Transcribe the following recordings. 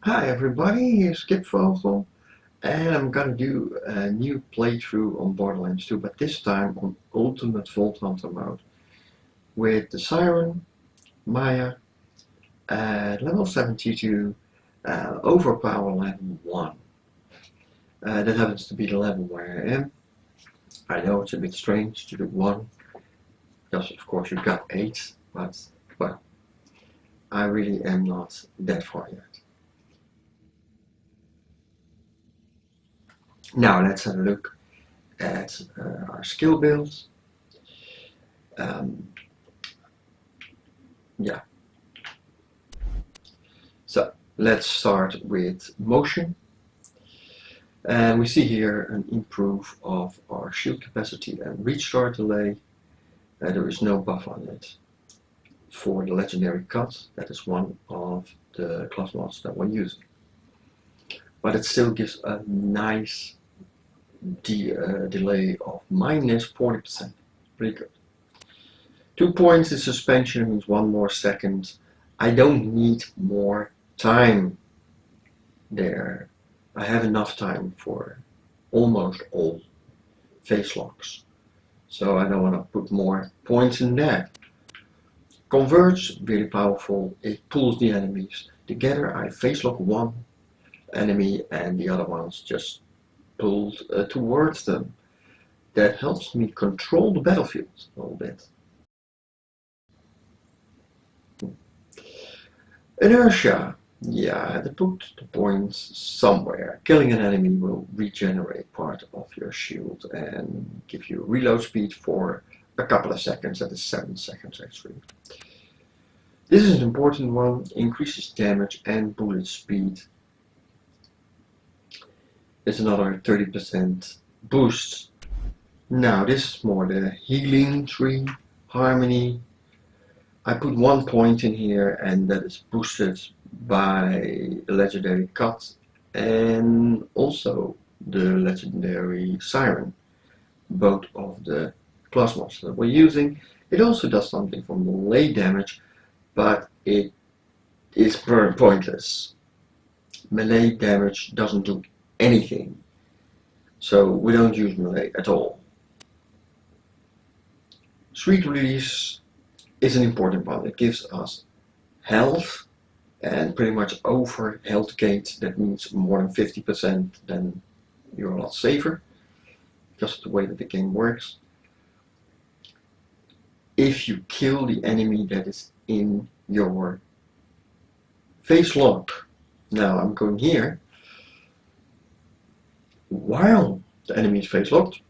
Hi everybody, here's Skipvogel, and I'm gonna do a new playthrough on Borderlands 2, but this time on Ultimate Vault Hunter mode with the Siren, Maya, at level 72, overpower level 1. That happens to be the level where I am. I know it's a bit strange to do 1, because of course you got 8, but well, I really am not that far yet. Now let's have a look at our skill build. Yeah. So let's start with motion. And we see here an improve of our shield capacity and restart delay. There is no buff on it. For the legendary cut, that is one of the class mods that we're using. But it still gives a nice delay of minus 40%. Pretty good. 2 points in suspension means 1 more second. I don't need more time there. I have enough time for almost all face locks. So I don't want to put more points in that. Converge, really powerful. It pulls the enemies together. I face lock one enemy and the other ones just pulled towards them. That helps me control the battlefield a little bit. Inertia. Yeah, I had to put the points somewhere. Killing an enemy will regenerate part of your shield and give you reload speed for a couple of seconds. That is 7 seconds actually. This is an important one. Increases damage and bullet speed. It's another 30% boost. Now this is more the healing tree, harmony. I put 1 point in here and that is boosted by the legendary cut and also the legendary siren, both of the class mods that we're using. It also does something for melee damage, but it is pointless. Melee damage doesn't do anything, so we don't use melee at all. Sweet release is an important one. It gives us health and pretty much over health gate. That means more than 50%, then you're a lot safer because of the way that the game works. If you kill the enemy that is in your face lock, now I'm going here, while the enemy is face locked,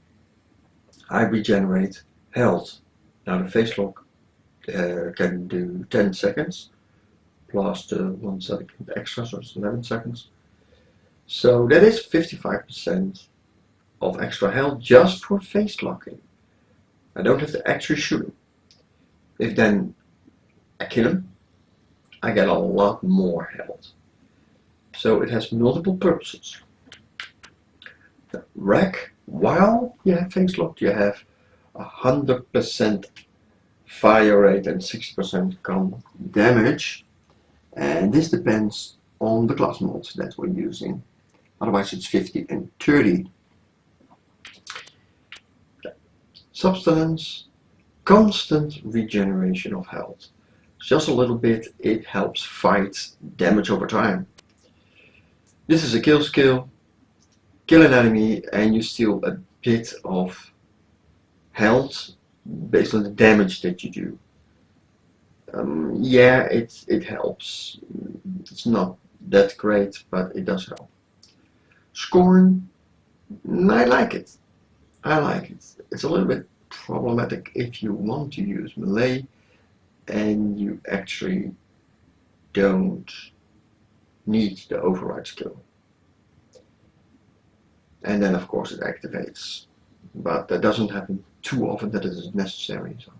I regenerate health. Now the face lock can do 10 seconds plus the 1 second extra, so it's 11 seconds. So that is 55% of extra health just for face locking. I don't have to actually shoot him. If then I kill him, I get a lot more health. So it has multiple purposes. The rack, while you have face locked, you have 100% fire rate and 60% gun damage, and this depends on the class mods that we're using. Otherwise it's 50 and 30. Substance, constant regeneration of health. Just a little bit, it helps fight damage over time. This is a kill skill. Kill an enemy and you steal a bit of health based on the damage that you do. Yeah, it helps. It's not that great, but it does help. Scorn, I like it. I like it. It's a little bit problematic if you want to use melee and you actually don't need the override skill. And then of course it activates, but that doesn't happen too often that it is necessary, so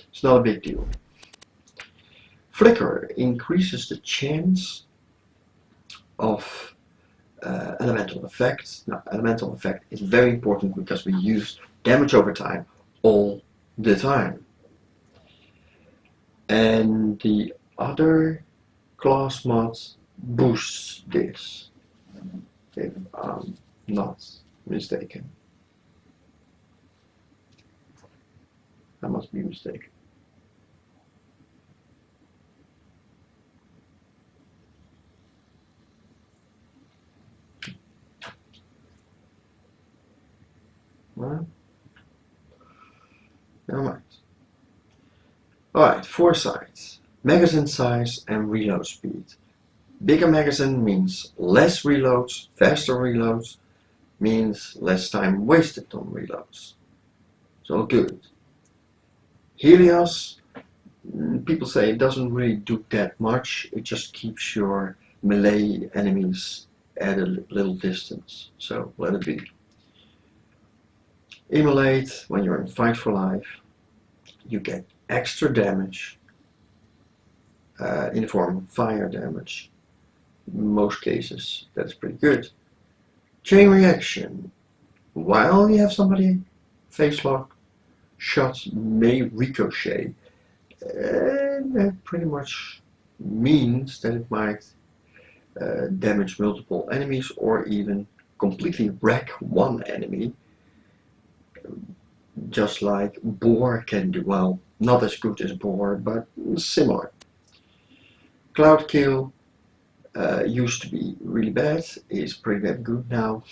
it's not a big deal. Flicker increases the chance of elemental effect. Now, elemental effect is very important because we use damage over time all the time. And the other class mod boosts this, if I'm not mistaken. I must be mistaken. Well, never mind. Alright, 4 sides. Magazine size and reload speed. Bigger magazine means less reloads, faster reloads means less time wasted on reloads. So good. Helios, people say it doesn't really do that much, it just keeps your melee enemies at a little distance, so let it be. Immolate, when you're in fight for life, you get extra damage in the form of fire damage. In most cases, that's pretty good. Chain reaction, while you have somebody face lock, shots may ricochet. That pretty much means that it might damage multiple enemies or even completely wreck one enemy, just like Boar can do. Well, not as good as Boar, but similar. Cloud kill used to be really bad, is pretty damn good now.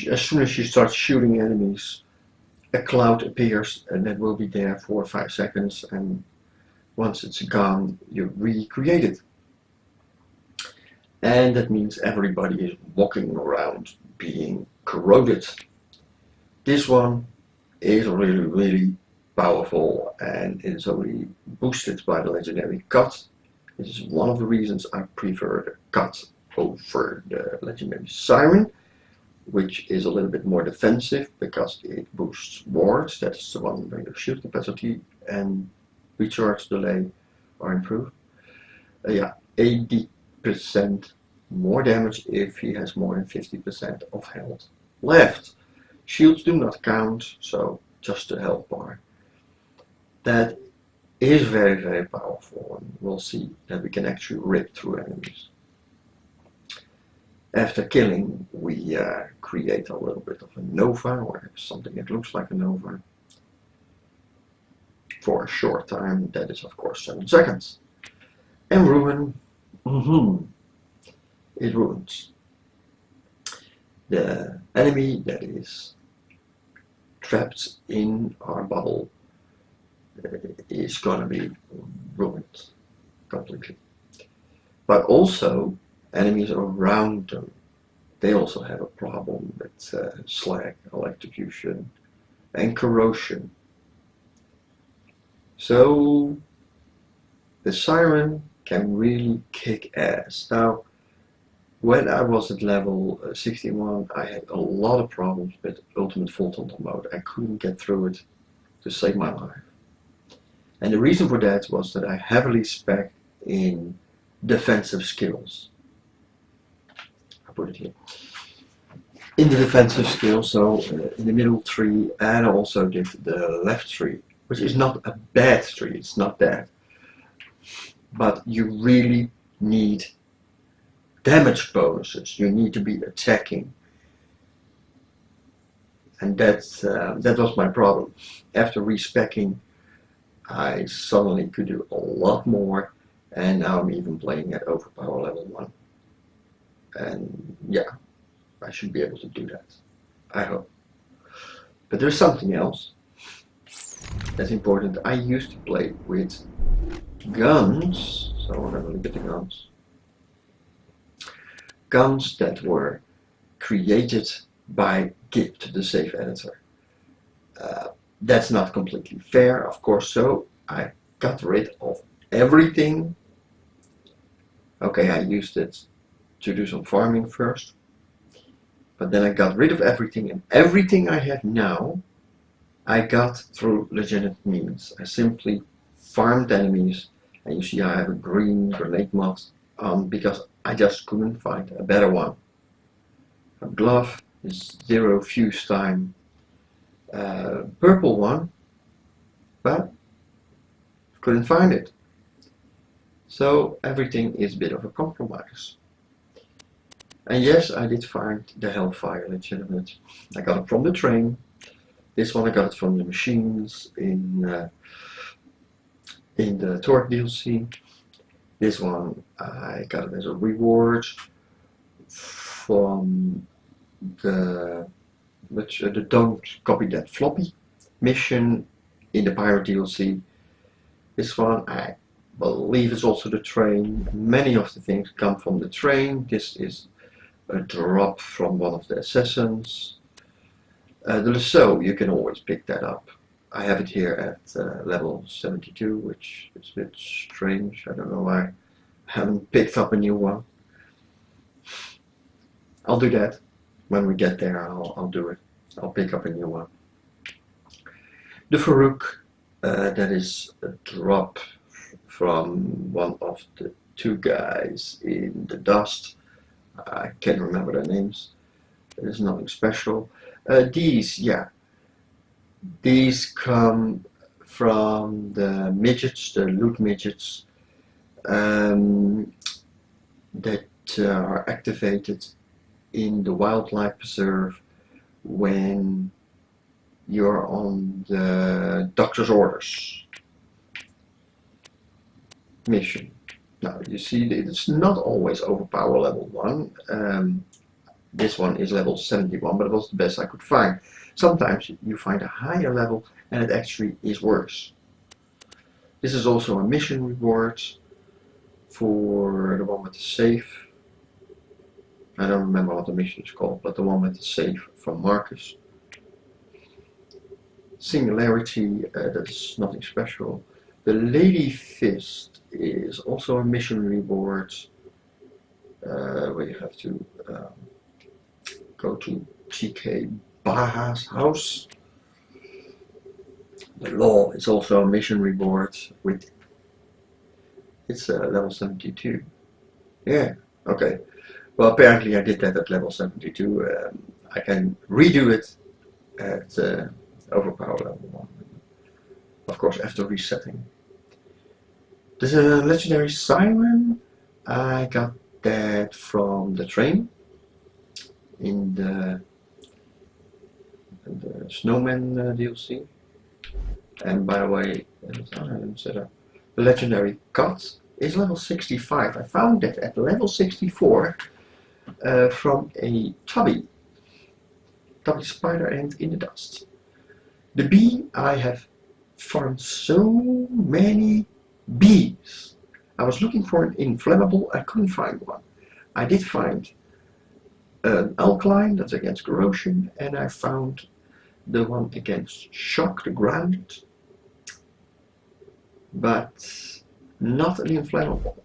As soon as you start shooting enemies, a cloud appears and that will be there for 5 seconds, and once it's gone, you recreate it. And that means everybody is walking around being corroded. This one is really powerful, and it is only boosted by the legendary cut. This is one of the reasons I prefer the cut over the legendary siren, which is a little bit more defensive because it boosts wards. That's the one where your shield capacity and recharge delay are improved. Yeah, 80% more damage if he has more than 50% of health left. Shields do not count, so just the health bar. That is very powerful, and we'll see that we can actually rip through enemies. After killing, we create a little bit of a nova, or something that looks like a nova, for a short time. That is of course 7 seconds. And ruin, it ruins. The enemy that is trapped in our bubble is gonna be ruined completely. But also, enemies around them, they also have a problem with slag, electrocution, and corrosion. So the siren can really kick ass. Now, when I was at level 61, I had a lot of problems with Ultimate Full Throttle mode. I couldn't get through it to save my life. And the reason for that was that I heavily spec in defensive skills. I put it here. In the defensive skills, so in the middle tree, and I also did the left tree, which is not a bad tree, it's not that. But you really need damage bonuses, you need to be attacking. And that was my problem. After respecking, I suddenly could do a lot more, and now I'm even playing at overpower level 1. And yeah, I should be able to do that, I hope. But there's something else that's important. I used to play with guns, so I'll have a look at the guns. Guns that were created by Gip, the save editor. That's not completely fair, of course, so I got rid of everything. Okay, I used it to do some farming first, but then I got rid of everything, and everything I have now I got through legitimate means. I simply farmed enemies, and you see I have a green grenade mod on because I just couldn't find a better one. A glove is 0 fuse time, purple one, but couldn't find it. So everything is a bit of a compromise. And yes, I did find the Hellfire legitimate. I got it from the train. This one I got it from the machines in the Torque DLC. This one I got it as a reward from the Don't Copy That Floppy mission in the Pirate DLC. This one I believe is also the train. Many of the things come from the train. This is a drop from one of the assassins. The lasso, you can always pick that up. I have it here at level 72, which is a bit strange. I don't know why I haven't picked up a new one. I'll do that when we get there. I'll do it. I'll pick up a new one. The Farouk, that is a drop from one of the two guys in the dust. I can't remember their names. There's nothing special. These come from the midgets, the loot midgets, that are activated in the wildlife preserve when you're on the doctor's orders mission. Now you see it's not always overpower level 1. This one is level 71, but it was the best I could find. Sometimes you find a higher level and it actually is worse. This is also a mission reward for the one with the safe. I don't remember what the mission is called, but the one with the safe from Marcus. Singularity, that's nothing special. The Lady Fist is also a mission reward where you have to go to TK Baha's house. The Law is also a mission reward with it's level 72. Yeah, okay. Well, apparently I did that at level 72. I can redo it at overpower level 1. Of course, after resetting. There's a legendary siren. I got that from the train in the Snowman DLC. And by the way, the legendary cut is level 65. I found that at level 64 from a tubby spider ant in the dust. The bee, I have farmed so many bees. I was looking for an inflammable, I couldn't find one. I did find an alkaline, that's against corrosion, and I found the one against shock, the grounded, but not an inflammable.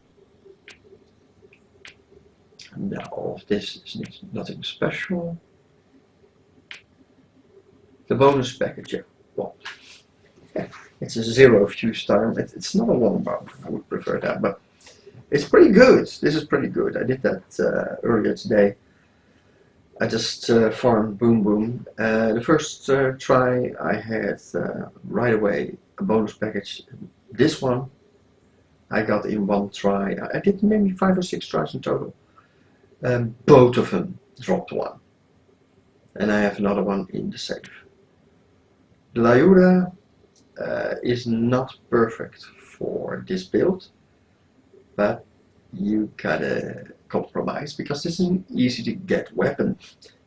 Now all of this is nothing special. The bonus package, yeah, well, yeah, it's a 0 fuse time. It's not a long bow, I would prefer that, but it's pretty good. This is pretty good. I did that earlier today. I just farmed Boom Boom. The first try I had right away a bonus package. This one I got in one try. I did maybe 5 or 6 tries in total. Both of them dropped one. And I have another one in the safe. The Lyuda is not perfect for this build, but you gotta compromise because this is an easy to get weapon.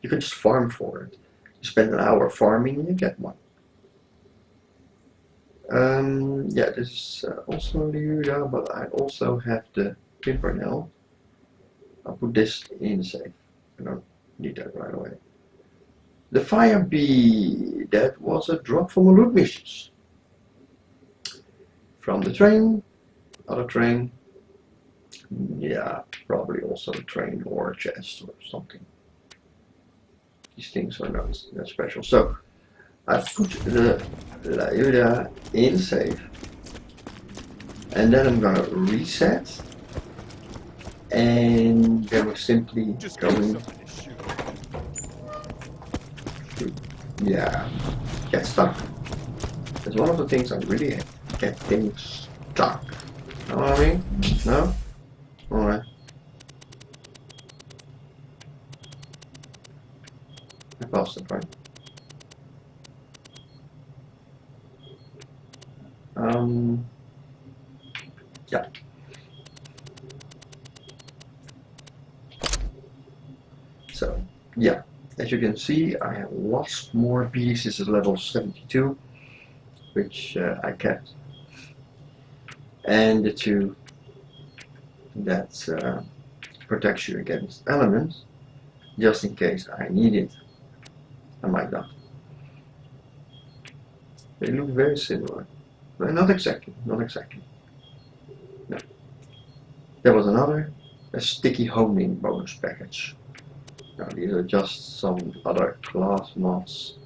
You can just farm for it. You spend an hour farming and you get one. Yeah, this is also Lyuda, but I also have the Pimpernel. I'll put this in the safe. I don't need that right away. The Fire Bee, that was a drop from a loot missions. From the train, other train. Yeah, probably also a train or a chest or something. These things are not that special. So, I put the Lyuda in safe. And then I'm gonna reset. And then we're simply going to, get stuck. That's one of the things I really hate, getting stuck. Know what I mean? No? Alright. I passed it, right? Yeah. So, yeah. As you can see, I have lots more pieces at level 72, which I kept. And the two that protects you against elements, just in case I need it. I might not. They look very similar. But not exactly, not exactly. No. There was a sticky homing bonus package. Now these are just some other class mods.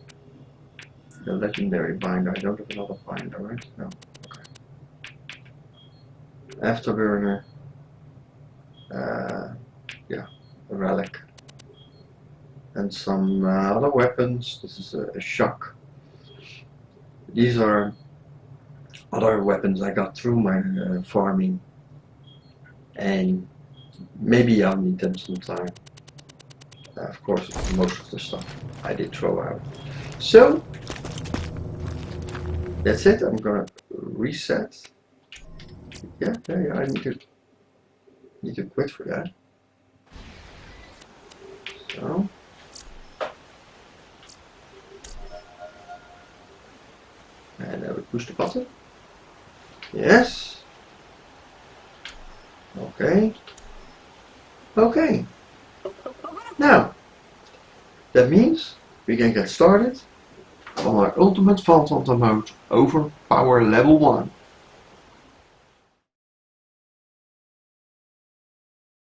The legendary binder, I don't have another binder, right? No, okay. Afterburner, yeah, a relic. And some other weapons. This is a shock. These are other weapons I got through my farming, and maybe I'll need them sometime. Of course, most of the stuff I did throw out. So that's it. I'm gonna reset. Yeah, I need to quit for that. So. And I will push the button. Yes. Okay. Okay. Now, that means we can get started on our ultimate Vault Hunter mode over power level 1.